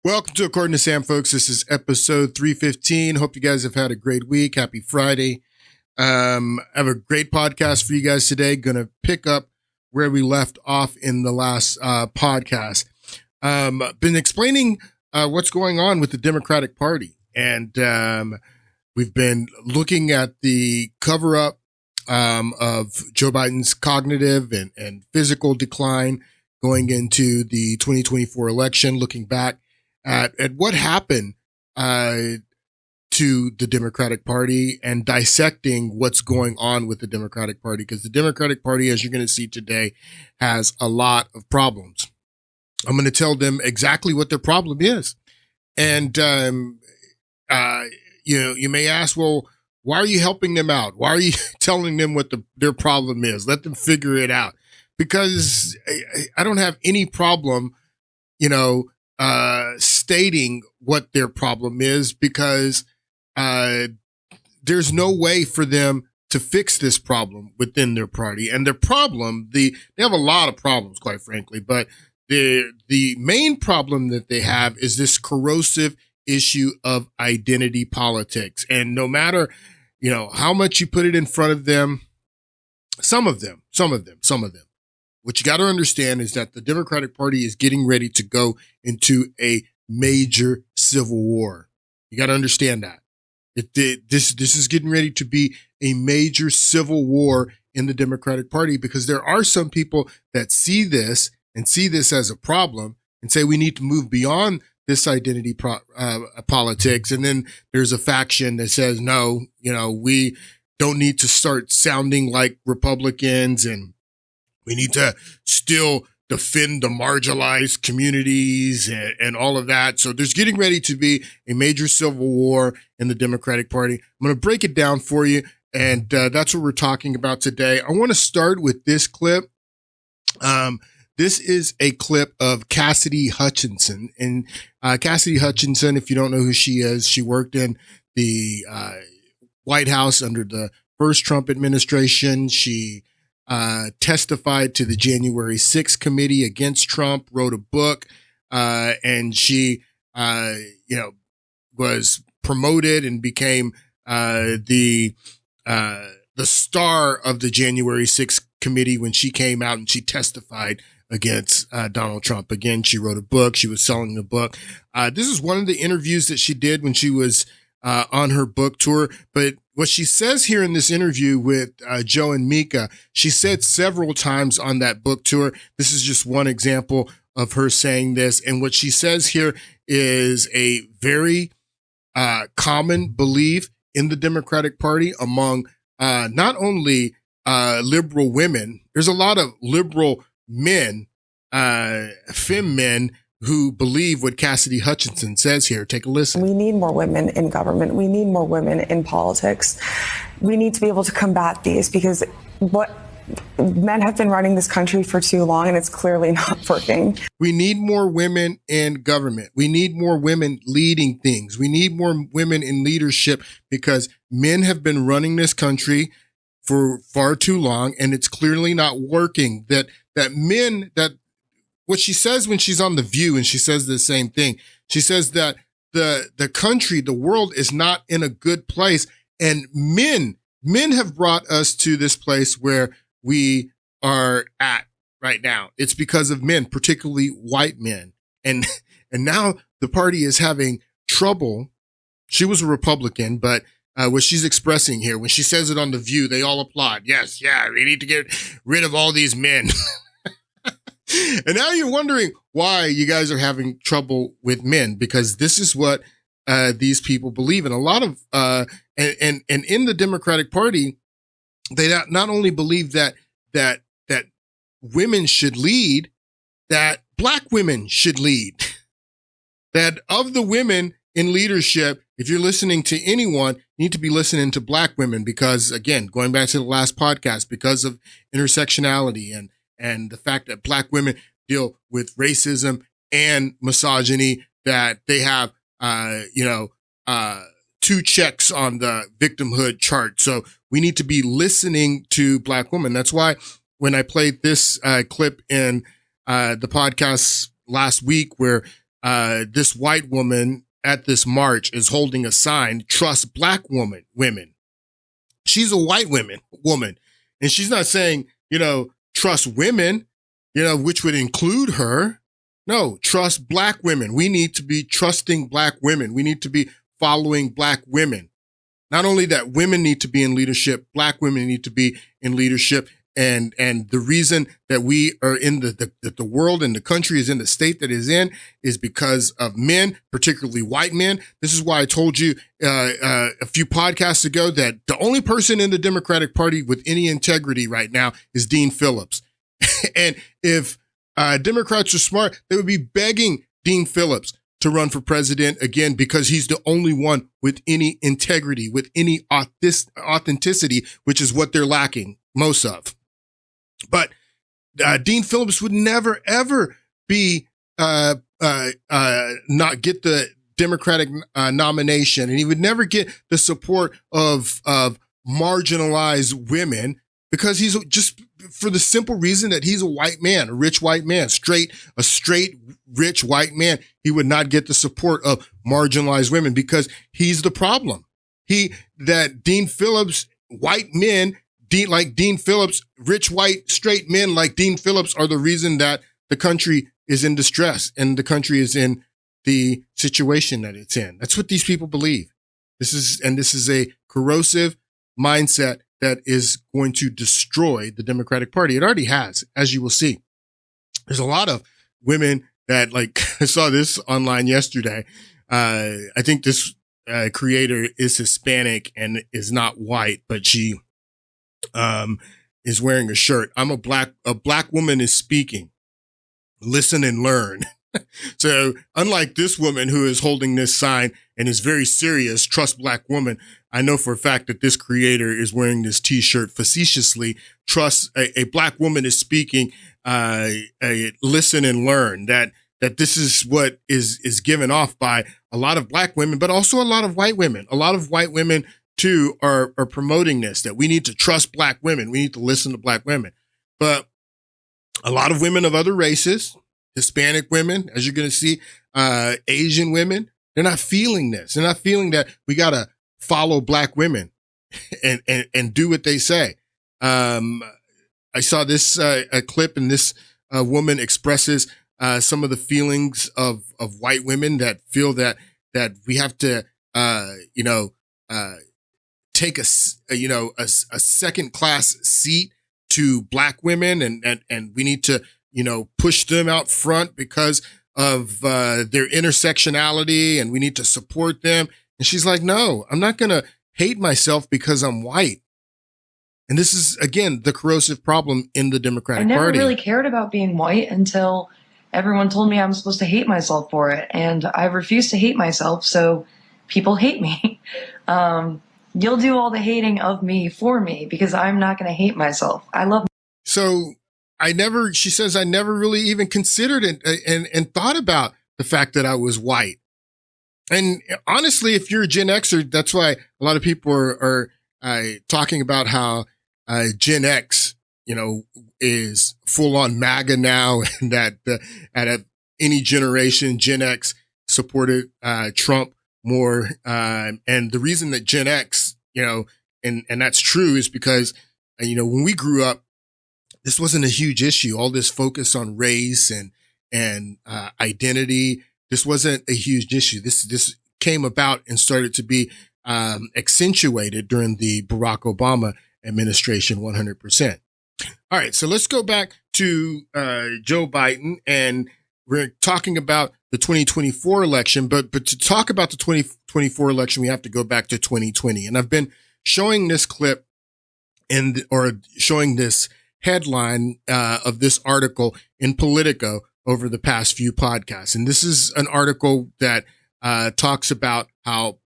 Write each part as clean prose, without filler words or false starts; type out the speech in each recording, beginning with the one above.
Welcome to According to Sam, folks. This is episode 315. Hope you guys have had a great week. Happy Friday. I have a great podcast for you guys today. Going to pick up where we left off in the last podcast. Been explaining what's going on with the Democratic Party. And we've been looking at the cover-up of Joe Biden's cognitive and physical decline going into the 2024 election, looking back at what happened to the Democratic Party and dissecting what's going on with the Democratic Party, because the Democratic Party, as you're going to see today, has a lot of problems. I'm going to tell them exactly what their problem is. And, you may ask, well, why are you helping them out? Why are you telling them what their problem is? Let them figure it out. Because I don't have any problem, stating what their problem is, because there's no way for them to fix this problem within their party. And their problem, they have a lot of problems, quite frankly, but the main problem that they have is this corrosive issue of identity politics. And no matter, how much you put it in front of them, some of them, what you got to understand is that the Democratic Party is getting ready to go into a major civil war. You got to understand that. This is getting ready to be a major civil war in the Democratic Party, because there are some people that see this as a problem and say we need to move beyond this identity politics. And then there's a faction that says, no, we don't need to start sounding like Republicans, and we need to still defend the marginalized communities and all of that. So there's getting ready to be a major civil war in the Democratic Party. I'm going to break it down for you, and that's what we're talking about today. I want to start with this clip. This is a clip of Cassidy Hutchinson. And Cassidy Hutchinson, if you don't know who she is, she worked in the White House under the first Trump administration. She testified to the January 6th committee against Trump, wrote a book, and she, was promoted and became the star of the January 6th committee when she came out and she testified against Donald Trump. Again, she wrote a book. She was selling the book. This is one of the interviews that she did when she was on her book tour. But what she says here in this interview with Joe and Mika, she said several times on that book tour. This is just one example of her saying this. And what she says here is a very common belief in the Democratic Party among not only liberal women. There's a lot of liberal men, femme men, who believe what Cassidy Hutchinson says here. Take a listen. We need more women in government. We need more women in politics. We need to be able to combat these, because men have been running this country for too long, and it's clearly not working. We need more women in government. We need more women leading things. We need more women in leadership, because men have been running this country for far too long, and it's clearly not working. What she says when she's on The View, and she says the same thing. She says that the country, the world is not in a good place. And men have brought us to this place where we are at right now. It's because of men, particularly white men. And now the party is having trouble. She was a Republican, but what she's expressing here, when she says it on The View, they all applaud. Yes, yeah, we need to get rid of all these men. And now you're wondering why you guys are having trouble with men, because this is what these people believe. And a lot of and in the Democratic Party, they not only believe that women should lead, that black women should lead. That of the women in leadership, if you're listening to anyone, you need to be listening to black women, because, again, going back to the last podcast, because of intersectionality and the fact that black women deal with racism and misogyny, that they have, two checks on the victimhood chart. So we need to be listening to black women. That's why when I played this clip in the podcast last week, where this white woman at this march is holding a sign, trust black women. She's a white woman. And she's not saying, trust women, which would include her. No, trust black women. We need to be trusting black women. We need to be following black women. Not only that women need to be in leadership, black women need to be in leadership. And the reason that we are in that the world and the country is in the state that is in is because of men, particularly white men. This is why I told you a few podcasts ago that the only person in the Democratic Party with any integrity right now is Dean Phillips. And if Democrats are smart, they would be begging Dean Phillips to run for president again, because he's the only one with any integrity, with any authenticity, which is what they're lacking most of. But Dean Phillips would never, ever be not get the Democratic nomination, and he would never get the support of marginalized women, because he's just for the simple reason that he's a white man, a rich white man, a straight, rich white man. He would not get the support of marginalized women because he's the problem. Dean Phillips, white men, like Dean Phillips, rich, white, straight men like Dean Phillips are the reason that the country is in distress and the country is in the situation that it's in. That's what these people believe. This is a corrosive mindset that is going to destroy the Democratic Party. It already has, as you will see. There's a lot of women that, like, I saw this online yesterday. I think this creator is Hispanic and is not white, but she is wearing a shirt. A black woman is speaking. Listen and learn. So unlike this woman who is holding this sign and is very serious, trust black woman, I know for a fact that this creator is wearing this t-shirt facetiously. Trust a black woman is speaking, listen and learn, that this is what is given off by a lot of black women, but also a lot of white women. A lot of white women too are promoting this, that we need to trust black women. We need to listen to black women. But a lot of women of other races, Hispanic women, as you're going to see, Asian women, they're not feeling this. They're not feeling that we got to follow black women and do what they say. I saw this a clip, and this woman expresses some of the feelings of white women that feel that we have to, take a second class seat to black women, and we need to, push them out front because of their intersectionality, and we need to support them. And she's like, no, I'm not going to hate myself because I'm white. And this is, again, the corrosive problem in the Democratic Party. I never really cared about being white until everyone told me I'm supposed to hate myself for it. And I refuse to hate myself, so people hate me. You'll do all the hating of me for me because I'm not going to hate myself. I love. So she says, I never really even considered it and thought about the fact that I was white. And honestly, if you're a Gen Xer, that's why a lot of people are talking about how Gen X, is full on MAGA now, and that at any generation, Gen X supported Trump more. And the reason that Gen X, and that's true is because, when we grew up, this wasn't a huge issue. All this focus on race and identity, this wasn't a huge issue. This came about and started to be accentuated during the Barack Obama administration 100%. All right, so let's go back to Joe Biden, and we're talking about the 2024 election, but to talk about the 2024 election, we have to go back to 2020. And I've been showing this clip or showing this headline of this article in Politico over the past few podcasts. And this is an article that talks about how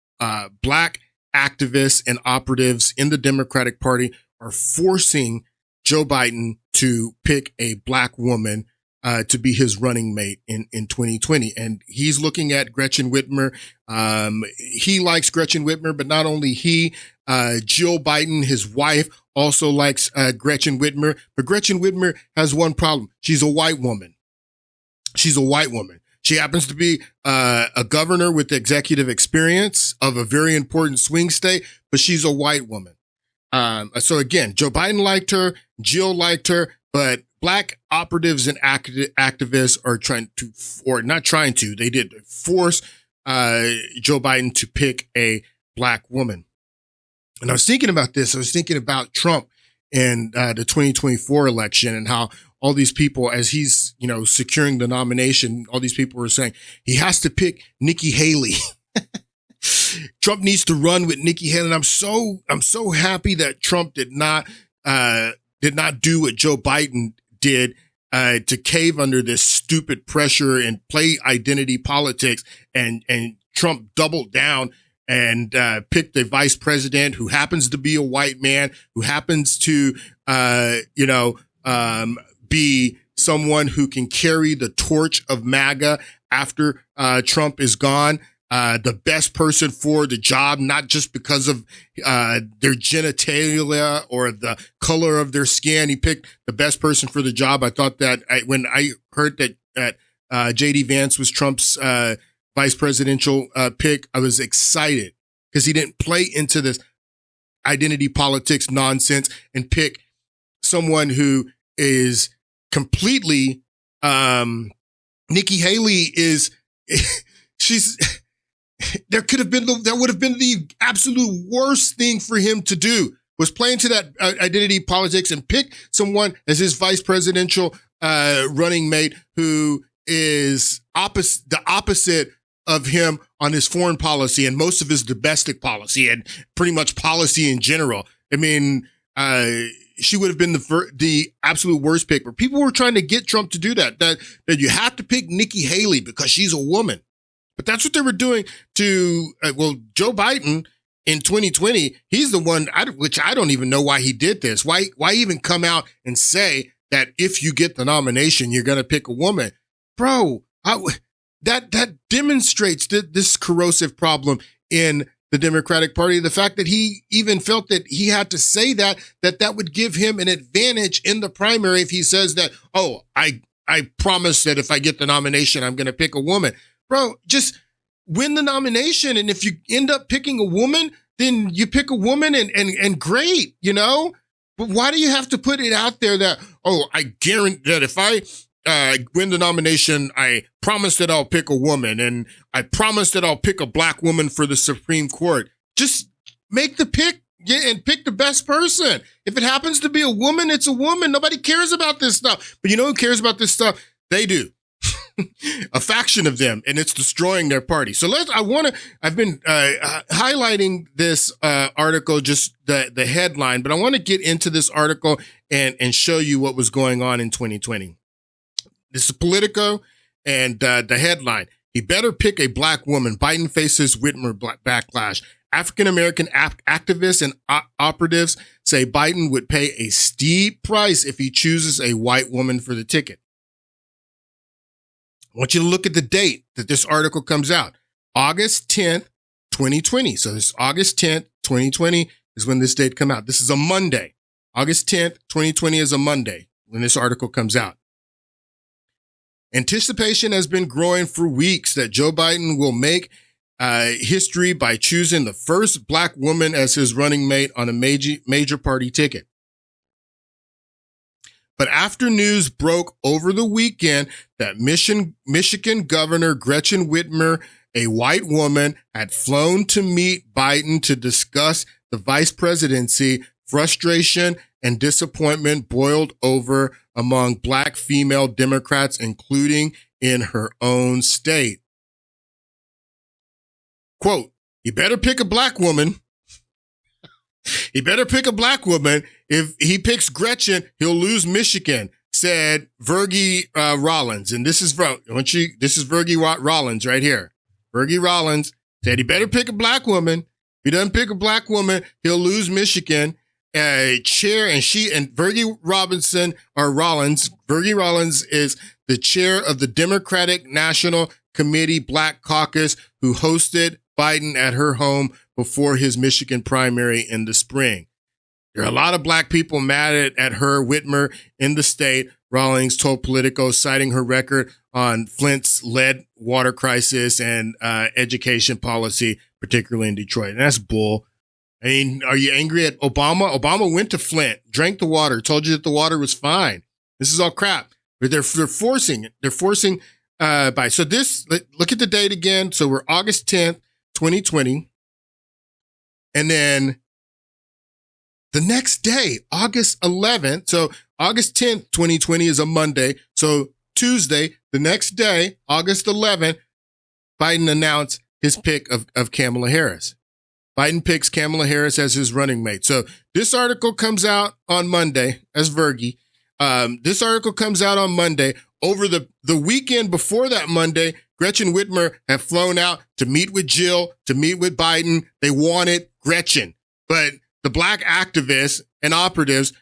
black activists and operatives in the Democratic Party are forcing Joe Biden to pick a black woman to be his running mate in 2020. And he's looking at Gretchen Whitmer. He likes Gretchen Whitmer, but not only he, Jill Biden, his wife, also likes Gretchen Whitmer. But Gretchen Whitmer has one problem. She's a white woman. She's a white woman. She happens to be a governor with executive experience of a very important swing state, but she's a white woman. So again, Joe Biden liked her, Jill liked her, but black operatives and activists are they did force Joe Biden to pick a black woman. And I was thinking about this. I was thinking about Trump and the 2024 election and how all these people, as he's, securing the nomination, all these people were saying he has to pick Nikki Haley. Trump needs to run with Nikki Haley. And I'm so happy that Trump did not do what Joe Biden did, to cave under this stupid pressure and play identity politics. And Trump doubled down and picked a vice president who happens to be a white man, who happens to, be someone who can carry the torch of MAGA after Trump is gone. The best person for the job, not just because of their genitalia or the color of their skin. He picked the best person for the job. I thought that when I heard that J.D. Vance was Trump's vice presidential pick, I was excited because he didn't play into this identity politics nonsense and pick someone who is completely Nikki Haley is there would have been the absolute worst thing for him to do was play into that identity politics and pick someone as his vice presidential running mate who is the opposite of him on his foreign policy and most of his domestic policy and pretty much policy in general. I mean, she would have been the absolute worst pick. But people were trying to get Trump to do that you have to pick Nikki Haley because she's a woman. But that's what they were doing to, Joe Biden in 2020. He's the one, which I don't even know why he did this. Why even come out and say that if you get the nomination, you're going to pick a woman? Bro, that demonstrates this corrosive problem in the Democratic Party. The fact that he even felt that he had to say that would give him an advantage in the primary if he says that, I promise that if I get the nomination, I'm going to pick a woman. Bro, just win the nomination. And if you end up picking a woman, then you pick a woman and great, But why do you have to put it out there that, I guarantee that if I win the nomination, I promise that I'll pick a woman and I promise that I'll pick a black woman for the Supreme Court. Just make the pick and pick the best person. If it happens to be a woman, it's a woman. Nobody cares about this stuff. But you know who cares about this stuff? They do. A faction of them, and it's destroying their party. So I've been highlighting this article, just the headline, but I want to get into this article and show you what was going on in 2020. This is Politico, and the headline: he better pick a black woman. Biden faces Whitmer backlash. African-American activists and operatives say Biden would pay a steep price if he chooses a white woman for the ticket. I want you to look at the date that this article comes out, August 10th, 2020. So this August 10th, 2020 is when this date come out. This is a Monday. August 10th, 2020 is a Monday when this article comes out. Anticipation has been growing for weeks that Joe Biden will make history by choosing the first black woman as his running mate on a major party ticket. But after news broke over the weekend that Michigan Governor Gretchen Whitmer, a white woman, had flown to meet Biden to discuss the vice presidency, frustration and disappointment boiled over among black female Democrats, including in her own state. Quote, "He better pick a black woman. He better pick a black woman. If he picks Gretchen, he'll lose Michigan," said Virgie Rollins. And this is Virgie Rollins right here. Virgie Rollins said he better pick a black woman. If he doesn't pick a black woman, he'll lose Michigan. Chair, and Virgie Rollins. Virgie Rollins is the chair of the Democratic National Committee Black Caucus, who hosted Biden at her home before his Michigan primary in the spring. There are a lot of black people mad at her, Whitmer, in the state, Rawlings told Politico, citing her record on Flint's lead water crisis and education policy, particularly in Detroit. And that's bull. I mean, are you angry at Obama? Obama went to Flint, drank the water, told you that the water was fine. This is all crap. But they're forcing it. They're forcing by. So this, look at the date again. So we're August 10th, 2020. And then the next day, August 11th. So August 10th, 2020 is a Monday. So Tuesday, the next day, August 11th, Biden announced his pick of Kamala Harris. Biden picks Kamala Harris as his running mate. So this article comes out on Monday as Vergie. This article comes out on Monday. Over the weekend before that Monday, Gretchen Whitmer had flown out to meet with Jill, to meet with Biden. They wanted Gretchen. But the black activists and operatives,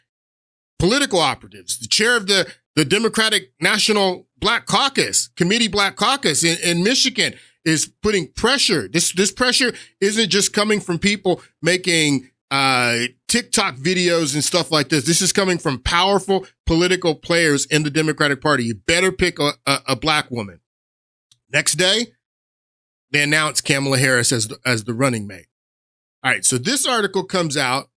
political operatives, the chair of the Democratic National Black Caucus, Committee Black Caucus in Michigan, is putting pressure. This pressure isn't just coming from people making TikTok videos and stuff like this. This is coming from powerful political players in the Democratic Party. You better pick a black woman. Next day, they announce Kamala Harris as the running mate. All right, so this article comes out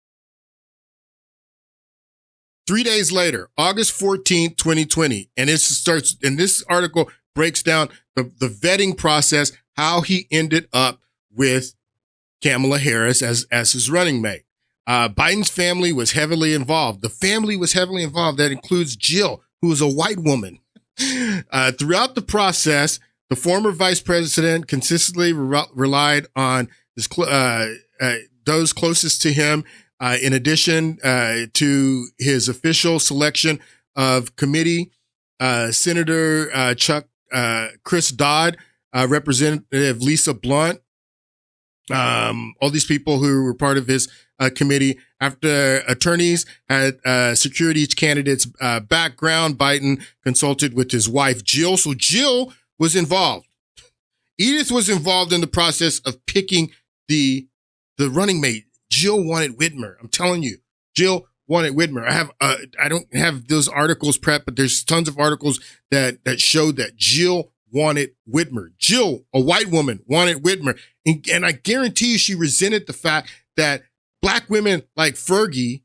3 days later, August 14th, 2020. And this article breaks down the vetting process, how he ended up with Kamala Harris as his running mate. Biden's family was heavily involved. The family was heavily involved. That includes Jill, who is a white woman. Throughout the process, the former vice president consistently relied on those closest to him, in addition to his official selection of committee, Senator Chris Dodd, Representative Lisa Blunt, all these people who were part of his committee. After attorneys had secured each candidate's background, Biden consulted with his wife, Jill. So Jill was involved. Edith was involved in the process of picking the running mate. Jill wanted Whitmer. I'm telling you, Jill wanted Whitmer. I don't have those articles prepped, but there's tons of articles that show that Jill wanted Whitmer. Jill, a white woman, wanted Whitmer. And I guarantee you she resented the fact that black women like Fergie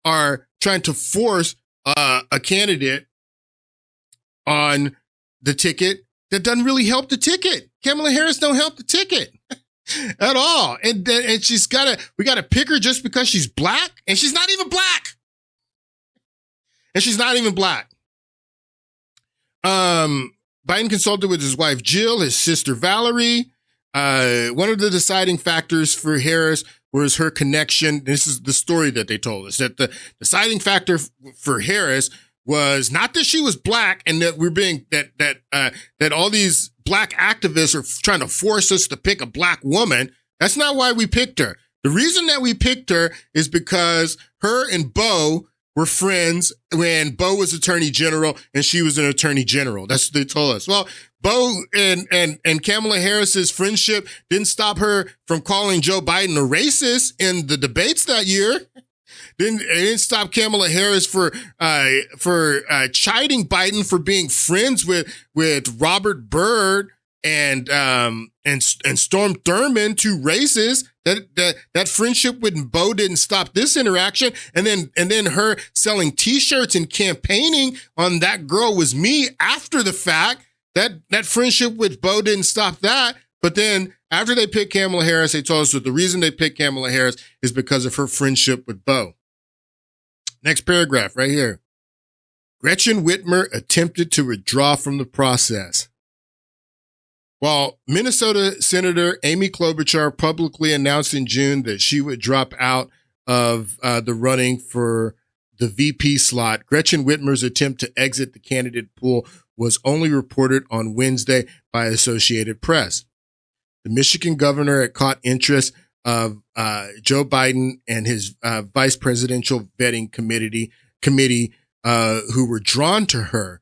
are trying to force a candidate on the ticket that doesn't really help the ticket. Kamala Harris don't help the ticket at all. And we gotta pick her just because she's black, and she's not even black. Biden consulted with his wife, Jill, his sister, Valerie. One of the deciding factors for Harris was her connection. This is the story that they told us, that the deciding factor for Harris was not that she was black and that that all these black activists are trying to force us to pick a black woman. That's not why we picked her. The reason that we picked her is because her and Bo were friends when Bo was attorney general and she was an attorney general. That's what they told us. Well, Bo and Kamala Harris's friendship didn't stop her from calling Joe Biden a racist in the debates that year. It didn't stop Kamala Harris for chiding Biden for being friends with Robert Byrd and Storm Thurmond, two racists. That friendship with Bo didn't stop this interaction. And then her selling T-shirts and campaigning on "That Girl Was Me" after the fact. That friendship with Bo didn't stop that. But then after they picked Kamala Harris, they told us that the reason they picked Kamala Harris is because of her friendship with Bo. Next paragraph right here. Gretchen Whitmer attempted to withdraw from the process. While Minnesota Senator Amy Klobuchar publicly announced in June that she would drop out of the running for the VP slot, Gretchen Whitmer's attempt to exit the candidate pool was only reported on Wednesday by Associated Press. The Michigan governor had caught interest of Joe Biden and his vice presidential vetting committee who were drawn to her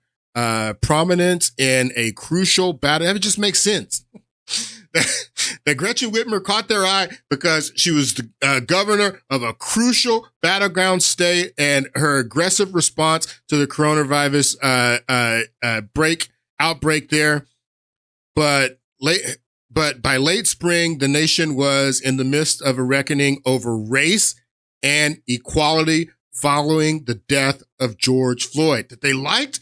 prominence in a crucial battle. It just makes sense. That Gretchen Whitmer caught their eye because she was the governor of a crucial battleground state, and her aggressive response to the coronavirus break outbreak there. But by late spring, the nation was in the midst of a reckoning over race and equality following the death of George Floyd. That they liked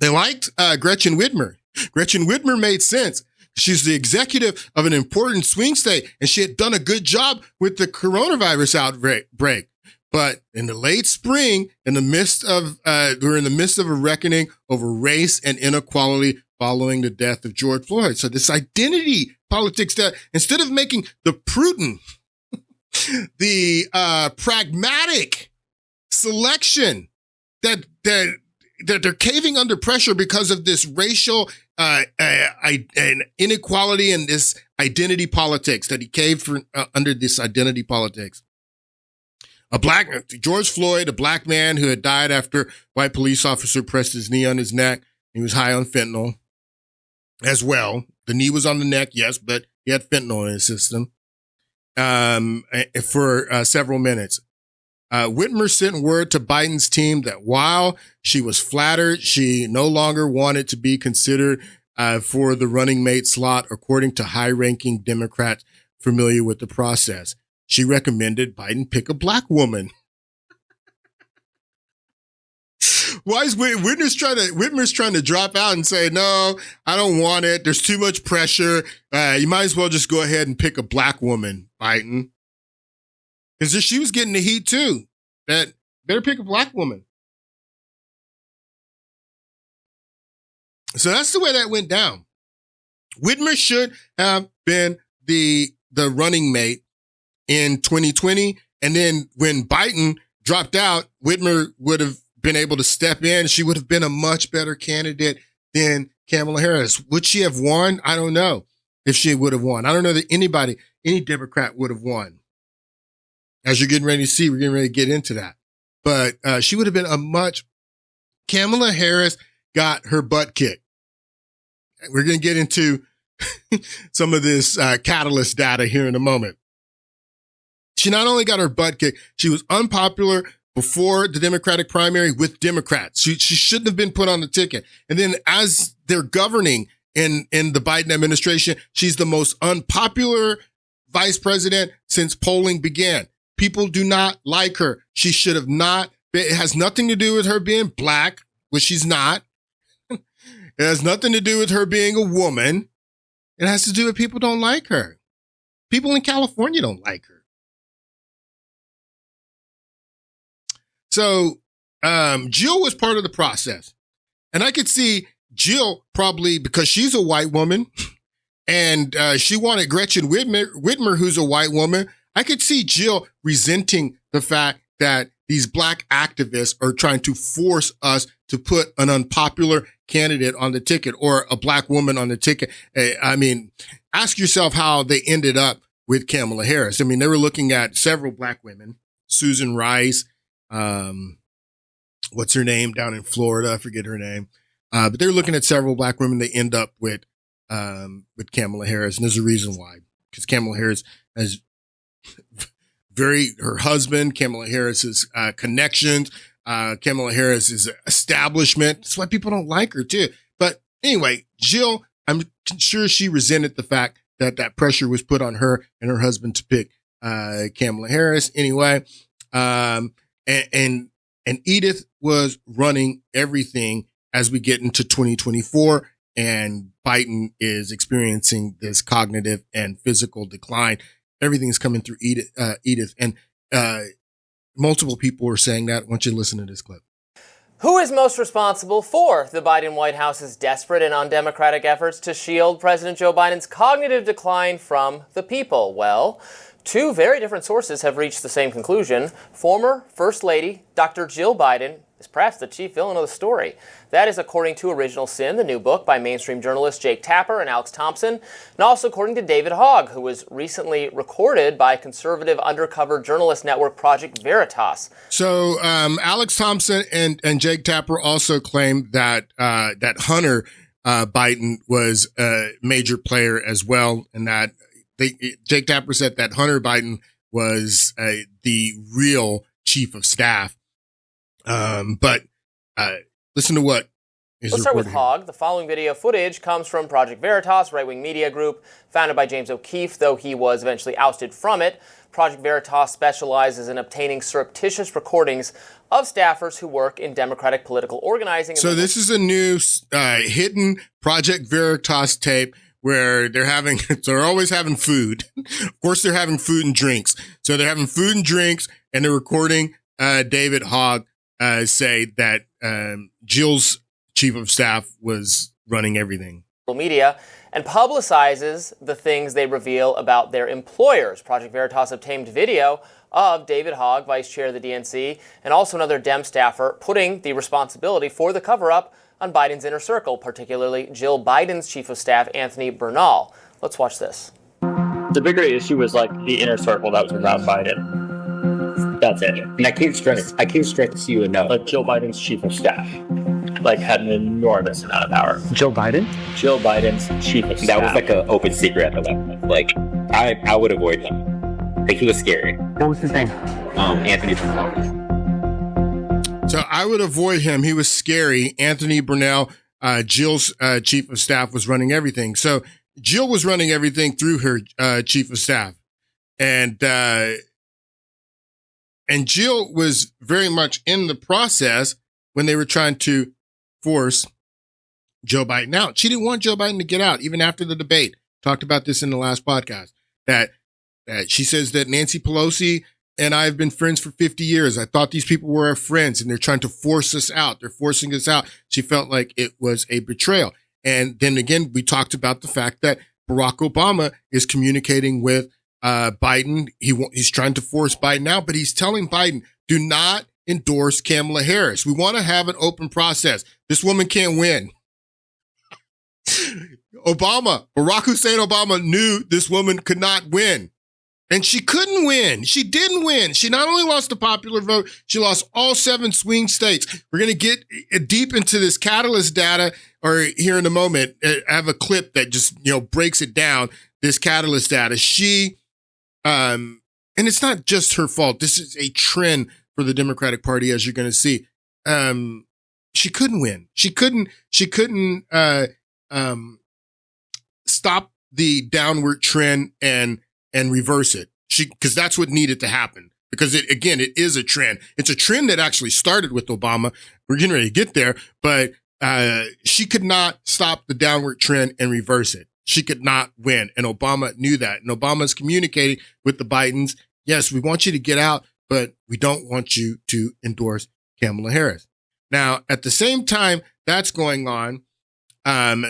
Gretchen Whitmer. Gretchen Whitmer made sense. She's the executive of an important swing state, and she had done a good job with the coronavirus outbreak. But in the late spring, we're in the midst of a reckoning over race and inequality following the death of George Floyd. So this identity politics that instead of making the prudent, the pragmatic selection that they're caving under pressure because of this racial inequality and this identity politics that he caved for under this identity politics. George Floyd, a black man who had died after white police officer pressed his knee on his neck. He was high on fentanyl as well. The knee was on the neck, yes, but he had fentanyl in his system for several minutes. Whitmer sent word to Biden's team that while she was flattered, she no longer wanted to be considered for the running mate slot, according to high-ranking Democrats familiar with the process. She recommended Biden pick a black woman. Why is Whitmer's trying to drop out and say, no, I don't want it. There's too much pressure. You might as well just go ahead and pick a black woman, Biden. Because she was getting the heat too. That better pick a black woman. So that's the way that went down. Whitmer should have been the running mate in 2020. And then when Biden dropped out, Whitmer would have been able to step in. She would have been a much better candidate than Kamala Harris. Would she have won? I don't know if she would have won. I don't know that any Democrat would have won. As you're getting ready to see, we're getting ready to get into that. But she would have been Kamala Harris got her butt kicked. We're going to get into some of this Catalist data here in a moment. She not only got her butt kicked, she was unpopular before the Democratic primary with Democrats. She shouldn't have been put on the ticket. And then as they're governing in the Biden administration, she's the most unpopular vice president since polling began. People do not like her. She should have not. It has nothing to do with her being black, which she's not. It has nothing to do with her being a woman. It has to do with people don't like her. People in California don't like her. So Jill was part of the process. And I could see Jill probably, because she's a white woman and she wanted Gretchen Whitmer, who's a white woman. I could see Jill resenting the fact that these black activists are trying to force us to put an unpopular candidate on the ticket or a black woman on the ticket. I mean, ask yourself how they ended up with Kamala Harris. I mean, they were looking at several black women, Susan Rice, what's her name down in Florida? I forget her name. But they were looking at several black women. They end up with Kamala Harris. And there's a reason why, because Kamala Harris has her husband, Kamala Harris's connections, Kamala Harris's establishment. That's why people don't like her too. But anyway, Jill, I'm sure she resented the fact that pressure was put on her and her husband to pick Kamala Harris. Anyway, and Edith was running everything as we get into 2024, and Biden is experiencing this cognitive and physical decline. Everything's coming through Edith. And multiple people are saying that. I want you to listen to this clip. Who is most responsible for the Biden White House's desperate and undemocratic efforts to shield President Joe Biden's cognitive decline from the people? Well, two very different sources have reached the same conclusion. Former First Lady Dr. Jill Biden is perhaps the chief villain of the story. That is according to Original Sin, the new book by mainstream journalists Jake Tapper and Alex Thompson, and also according to David Hogg, who was recently recorded by conservative undercover journalist network Project Veritas. So Alex Thompson and Jake Tapper also claim that Hunter Biden was a major player as well, and that Jake Tapper said that Hunter Biden was the real chief of staff. But listen to what Let's start with Hogg. The following video footage comes from Project Veritas, right-wing media group founded by James O'Keefe, though he was eventually ousted from it. Project Veritas specializes in obtaining surreptitious recordings of staffers who work in Democratic political organizing. So this is a new hidden Project Veritas tape where they're always having food. Of course, they're having food and drinks. So they're having food and drinks, and they're recording David Hogg say that Jill's chief of staff was running everything. Media and publicizes the things they reveal about their employers. Project Veritas obtained video of David Hogg, vice chair of the DNC, and also another Dem staffer, putting the responsibility for the cover-up on Biden's inner circle, particularly Jill Biden's chief of staff, Anthony Bernal. Let's watch this. The bigger issue was like the inner circle that was around Biden. That's it. And I can't stress to you enough. Like Jill Biden's chief of staff, like had an enormous amount of power. Jill Biden? Jill Biden's chief of staff. That was like an open secret at the level. Like, I would avoid him. Like, he was scary. What was his name? Anthony Bernal. So I would avoid him. He was scary. Anthony Bernal, Jill's chief of staff, was running everything. So Jill was running everything through her chief of staff. And Jill was very much in the process when they were trying to force Joe Biden out. She didn't want Joe Biden to get out, even after the debate. Talked about this in the last podcast, that she says that Nancy Pelosi and I have been friends for 50 years. I thought these people were our friends, and they're trying to force us out. They're forcing us out. She felt like it was a betrayal. And then again, we talked about the fact that Barack Obama is communicating with Biden. He's trying to force Biden out, but he's telling Biden, do not endorse Kamala Harris. We want to have an open process. This woman can't win. Barack Hussein Obama knew this woman could not win. And she couldn't win. She didn't win. She not only lost the popular vote, she lost all 7 swing states. We're going to get deep into this Catalist data or here in a moment. I have a clip that just, breaks it down, this Catalist data. She, and it's not just her fault. This is a trend for the Democratic Party, as you're going to see. She couldn't win. She couldn't stop the downward trend and reverse it. Because that's what needed to happen. Because it is a trend. It's a trend that actually started with Obama. We're getting ready to get there, but she could not stop the downward trend and reverse it. She could not win. And Obama knew that. And Obama's communicating with the Bidens. Yes, we want you to get out, but we don't want you to endorse Kamala Harris. Now, at the same time that's going on,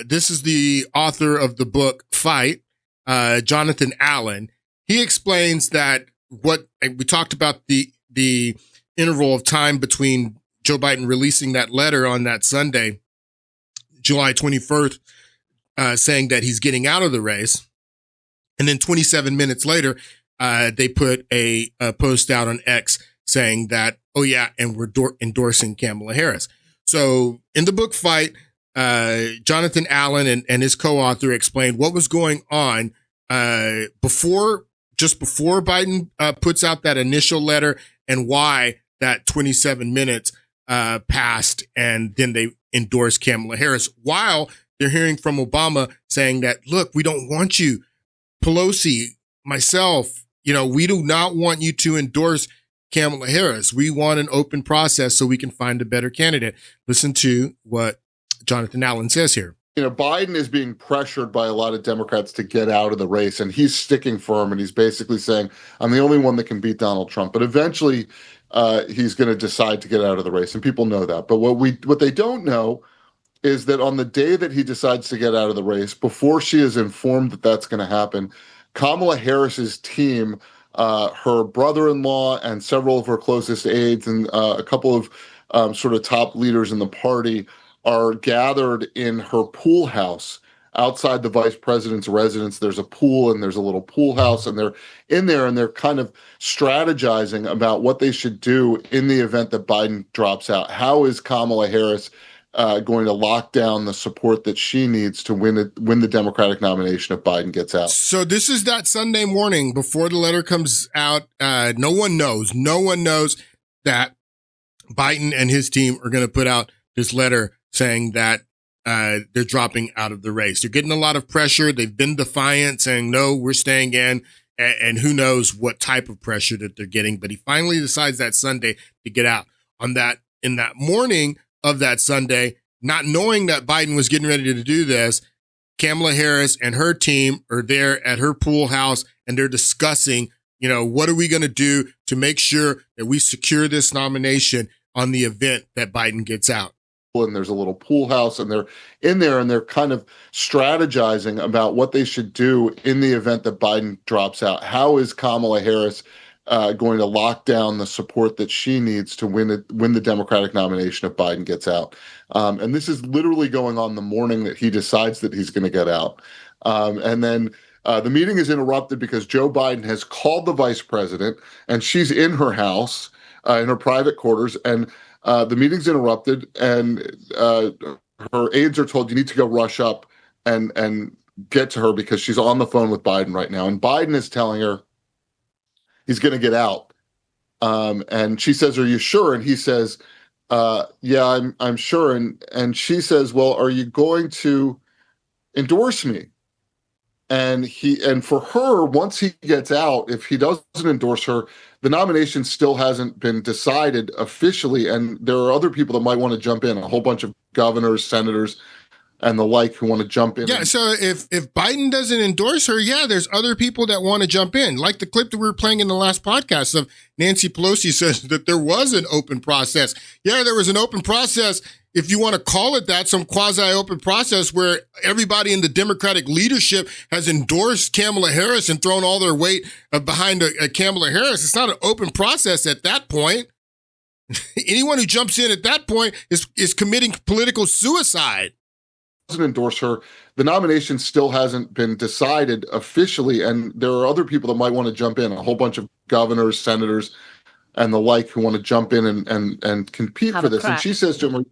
this is the author of the book Fight, Jonathan Allen. He explains that we talked about the interval of time between Joe Biden releasing that letter on that Sunday, July 21st, saying that he's getting out of the race. And then 27 minutes later, they put a post out on X saying that, oh yeah, and we're endorsing Kamala Harris. So in the book Fight, Jonathan Allen and his co-author explained what was going on before Biden puts out that initial letter and why that 27 minutes passed and then they endorsed Kamala Harris while they're hearing from Obama saying that, look, we don't want you, Pelosi, myself, we do not want you to endorse Kamala Harris. We want an open process so we can find a better candidate. Listen to what Jonathan Allen says here. Biden is being pressured by a lot of Democrats to get out of the race, and he's sticking firm, and he's basically saying, I'm the only one that can beat Donald Trump. But eventually, he's going to decide to get out of the race, and people know that. But what they don't know is that on the day that he decides to get out of the race, before she is informed that that's going to happen, Kamala Harris's team, her brother-in-law and several of her closest aides and a couple of sort of top leaders in the party are gathered in her pool house outside the vice president's residence. There's a pool and there's a little pool house, and they're in there and they're kind of strategizing about what they should do in the event that Biden drops out. How is Kamala Harris going to lock down the support that she needs to win the Democratic nomination if Biden gets out? So this is that Sunday morning before the letter comes out. No one knows that Biden and his team are going to put out this letter saying that they're dropping out of the race. They're getting a lot of pressure. They've been defiant, saying, no, we're staying in. And who knows what type of pressure that they're getting. But he finally decides that Sunday to get out. In that morning of that Sunday, not knowing that Biden was getting ready to do this, Kamala Harris and her team are there at her pool house, and they're discussing, what are we going to do to make sure that we secure this nomination on the event that Biden gets out. And there's a little pool house, and they're in there, and they're kind of strategizing about what they should do in the event that Biden drops out. How is Kamala Harris going to lock down the support that she needs to win the Democratic nomination if Biden gets out? And this is literally going on the morning that he decides that he's going to get out. And then the meeting is interrupted because Joe Biden has called the vice president, and she's in her house, in her private quarters, and the meeting's interrupted, and her aides are told, you need to go rush up and get to her because she's on the phone with Biden right now. And Biden is telling her he's going to get out. And she says, are you sure? And he says, yeah, I'm sure. And she says, well, are you going to endorse me? And for her, once he gets out, if he doesn't endorse her, the nomination still hasn't been decided officially. And there are other people that might want to jump in, a whole bunch of governors, senators, and the like who want to jump in. Yeah, so if Biden doesn't endorse her, there's other people that want to jump in. Like the clip that we were playing in the last podcast of Nancy Pelosi says that there was an open process. Yeah, there was an open process, if you want to call it that, some quasi-open process where everybody in the Democratic leadership has endorsed Kamala Harris and thrown all their weight behind Kamala Harris. It's not an open process at that point. Anyone who jumps in at that point is committing political suicide. Doesn't endorse her, the nomination still hasn't been decided officially, and there are other people that might want to jump in, a whole bunch of governors, senators, and the like who want to jump in and compete for this. And she says to him,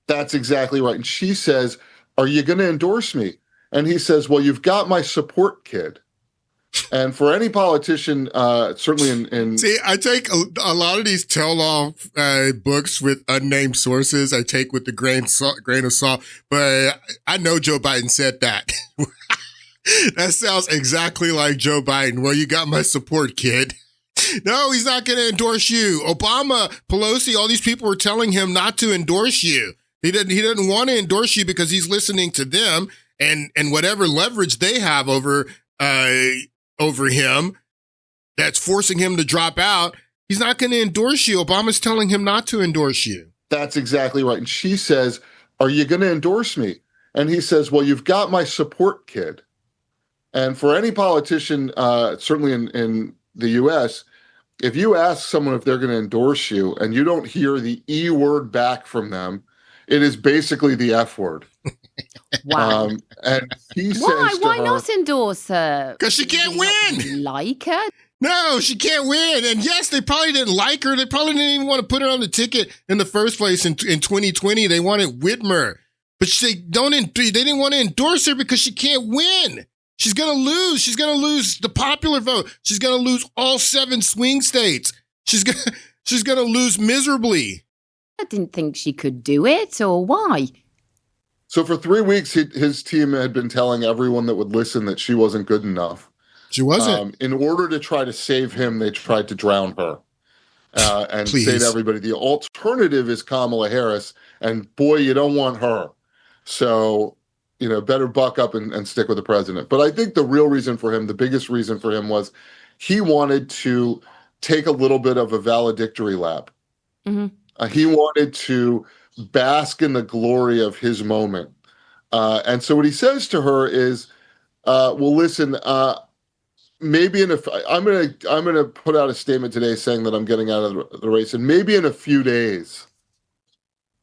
that's exactly right. And she says, are you going to endorse me? And he says, well, you've got my support, kid. And for any politician, certainly in See, I take a lot of these tell-all books with unnamed sources. I take with the grain of salt, but I know Joe Biden said that. That sounds exactly like Joe Biden. Well, you got my support, kid. No, he's not going to endorse you. Obama, Pelosi, all these people were telling him not to endorse you. He doesn't want to endorse you because he's listening to them and whatever leverage they have over him that's forcing him to drop out. He's not going to endorse you. Obama's telling him not to endorse you. That's exactly right. And she says, are you going to endorse me? And he says, well, you've got my support, kid. And for any politician, certainly in the U.S., if you ask someone if they're going to endorse you and you don't hear the E word back from them, it is basically the F word. Wow. And he says why not endorse her? Because she can't win. Like her? No, she can't win. And yes, they probably didn't like her. They probably didn't even want to put her on the ticket in the first place in 2020. They wanted Whitmer. But they didn't want to endorse her because she can't win. She's going to lose. She's going to lose the popular vote. She's going to lose all 7 swing states. She's going to lose miserably. I didn't think she could do it, or why? So for 3 weeks, his team had been telling everyone that would listen that she wasn't good enough. She wasn't. In order to try to save him, they tried to drown her and Please. say to everybody, the alternative is Kamala Harris, and boy, you don't want her. So, better buck up and stick with the president. But I think the real reason for him, the biggest reason for him was he wanted to take a little bit of a valedictory lap. Mm-hmm. He wanted to bask in the glory of his moment. And so what he says to her is, well, listen, maybe I'm going to put out a statement today saying that I'm getting out of the race, and maybe in a few days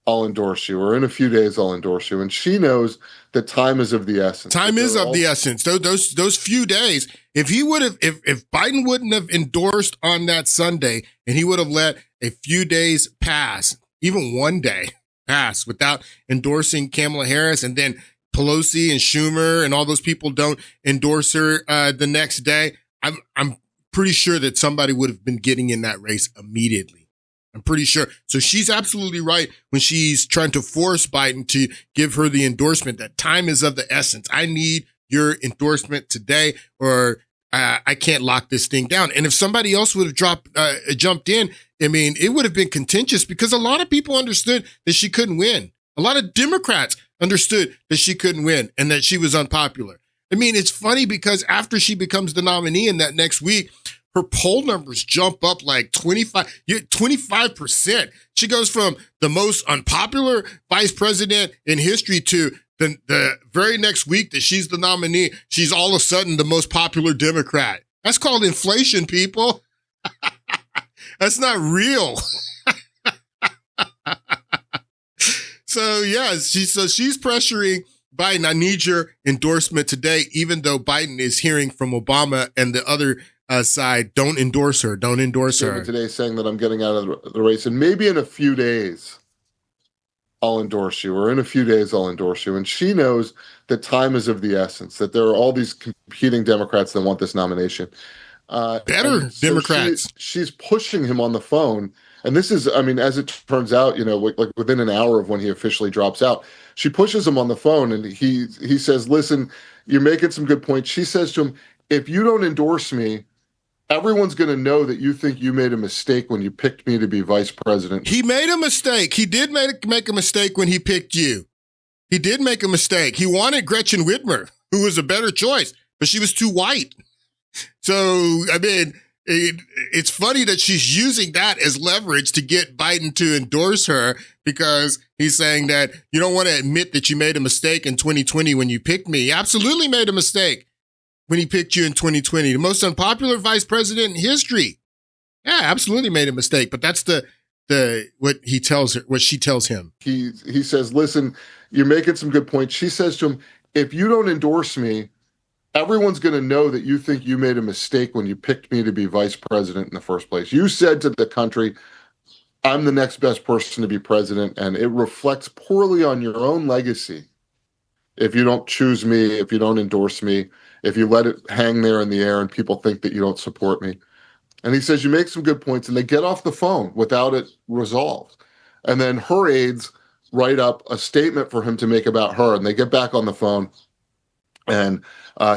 I'll endorse you, or in a few days I'll endorse you. And she knows that time is of the essence. Time is of the essence. Those few days, if Biden wouldn't have endorsed on that Sunday and he would have let a few days pass, even one day pass without endorsing Kamala Harris, and then Pelosi and Schumer and all those people don't endorse her the next day, I'm pretty sure that somebody would have been getting in that race immediately. I'm pretty sure. So she's absolutely right when she's trying to force Biden to give her the endorsement that time is of the essence. I need your endorsement today, or I can't lock this thing down. And if somebody else would have jumped in, I mean, it would have been contentious because a lot of people understood that she couldn't win. A lot of Democrats understood that she couldn't win and that she was unpopular. I mean, it's funny because after she becomes the nominee in that next week, her poll numbers jump up like 25%. She goes from the most unpopular vice president in history to the very next week that she's the nominee, she's all of a sudden the most popular Democrat. That's called inflation, people. That's not real. So, yeah, she's pressuring Biden. I need your endorsement today, even though Biden is hearing from Obama and the other side, don't endorse her. Don't endorse her. Today saying that I'm getting out of the race, and maybe in a few days I'll endorse you, or in a few days I'll endorse you. And she knows that time is of the essence, that there are all these competing Democrats that want this nomination. Better Democrats. She's pushing him on the phone. And this is, I mean, as it turns out, like within an hour of when he officially drops out, she pushes him on the phone and he says, listen, you're making some good points. She says to him, if you don't endorse me, everyone's going to know that you think you made a mistake when you picked me to be vice president. He made a mistake. He did make a mistake when he picked you. He did make a mistake. He wanted Gretchen Whitmer, who was a better choice, but she was too white. So, I mean, it's funny that she's using that as leverage to get Biden to endorse her, because he's saying that you don't want to admit that you made a mistake in 2020 when you picked me. You absolutely made a mistake when he picked you in 2020, the most unpopular vice president in history. Yeah, absolutely made a mistake. But that's what he tells her, what she tells him. He says, listen, you're making some good points. She says to him, if you don't endorse me, everyone's going to know that you think you made a mistake when you picked me to be vice president in the first place. You said to the country, I'm the next best person to be president, and it reflects poorly on your own legacy if you don't choose me, if you don't endorse me, if you let it hang there in the air and people think that you don't support me. And he says, you make some good points, and they get off the phone without it resolved. And then her aides write up a statement for him to make about her, and they get back on the phone. And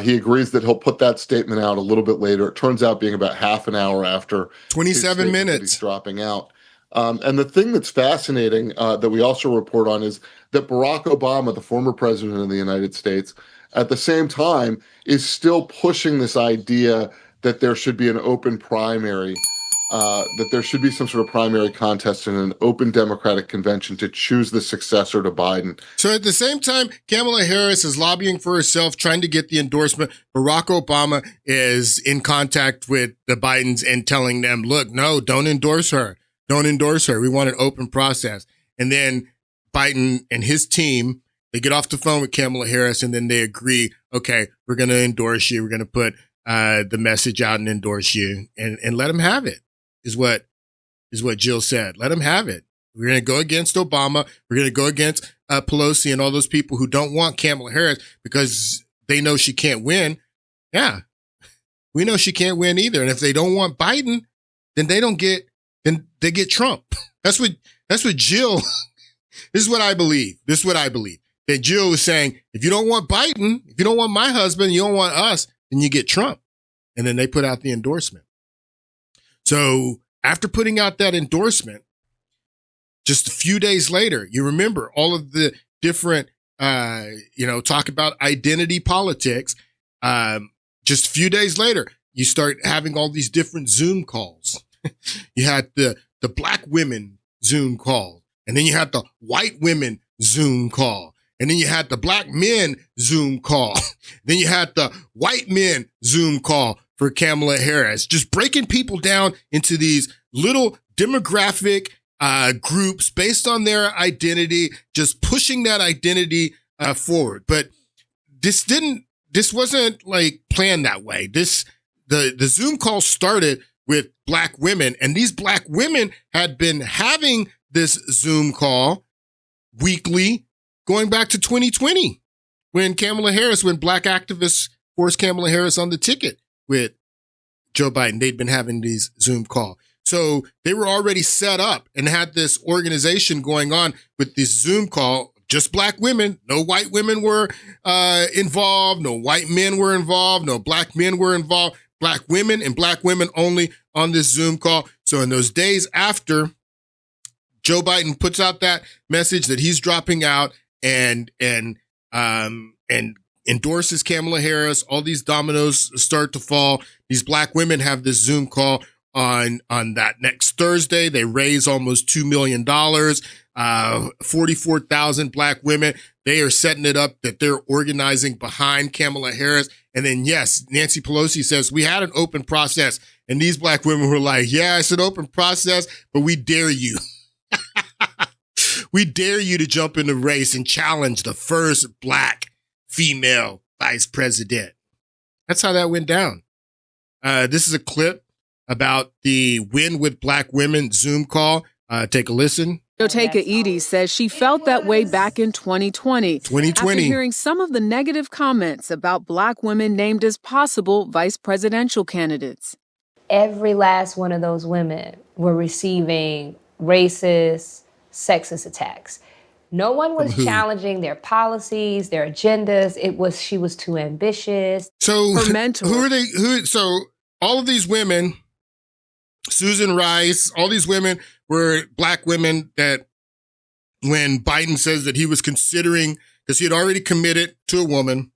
he agrees that he'll put that statement out a little bit later. It turns out being about half an hour after 27 minutes he's dropping out. And the thing that's fascinating that we also report on is that Barack Obama, the former president of the United States, at the same time is still pushing this idea that there should be an open primary, that there should be some sort of primary contest in an open Democratic convention to choose the successor to Biden. So at the same time, Kamala Harris is lobbying for herself, trying to get the endorsement. Barack Obama is in contact with the Bidens and telling them, look, no, don't endorse her. Don't endorse her. We want an open process. And then Biden and his team, they get off the phone with Kamala Harris, and then they agree, okay, we're going to endorse you. We're going to put the message out and endorse you, and let them have it, is what Jill said. Let them have it. We're going to go against Obama. We're going to go against Pelosi and all those people who don't want Kamala Harris because they know she can't win. Yeah, we know she can't win either. And if they don't want Biden, then they get Trump. That's what Jill, this is what I believe. That Jill was saying, if you don't want Biden, if you don't want my husband, you don't want us, then you get Trump. And then they put out the endorsement. So after putting out that endorsement, just a few days later, you remember all of the different, talk about identity politics. Just a few days later, you start having all these different Zoom calls. You had the black women Zoom call, and then you had the white women Zoom call, and then you had the black men Zoom call. Then you had the white men Zoom call for Kamala Harris, just breaking people down into these little demographic groups based on their identity, just pushing that identity forward. But this wasn't like planned that way. The Zoom call started with black women, and these black women had been having this Zoom call weekly going back to 2020 when black activists forced Kamala Harris on the ticket with Joe Biden. They'd been having these Zoom calls. So they were already set up and had this organization going on with this Zoom call, just black women. No white women were involved. No white men were involved. No black men were involved. Black women and black women only on this Zoom call. So in those days after Joe Biden puts out that message that he's dropping out and endorses Kamala Harris, all these dominoes start to fall. These black women have this Zoom call on that next Thursday. They raise almost $2 million, 44,000 black women. They are setting it up that they're organizing behind Kamala Harris. And then, yes, Nancy Pelosi says, we had an open process. And these black women were like, yeah, it's an open process, but we dare you. We dare you to jump in the race and challenge the first black female vice president. That's how that went down. This is a clip about the Win with Black Women Zoom call. Take a listen. Joteka Edie says she felt that way back in 2020. After hearing some of the negative comments about black women named as possible vice presidential candidates. Every last one of those women were receiving racist, sexist attacks. No one was challenging their policies, their agendas. She was too ambitious. So her mentor. Who are they? So all of these women, Susan Rice, all these women were black women that when Biden says that he was considering, because he had already committed to a woman,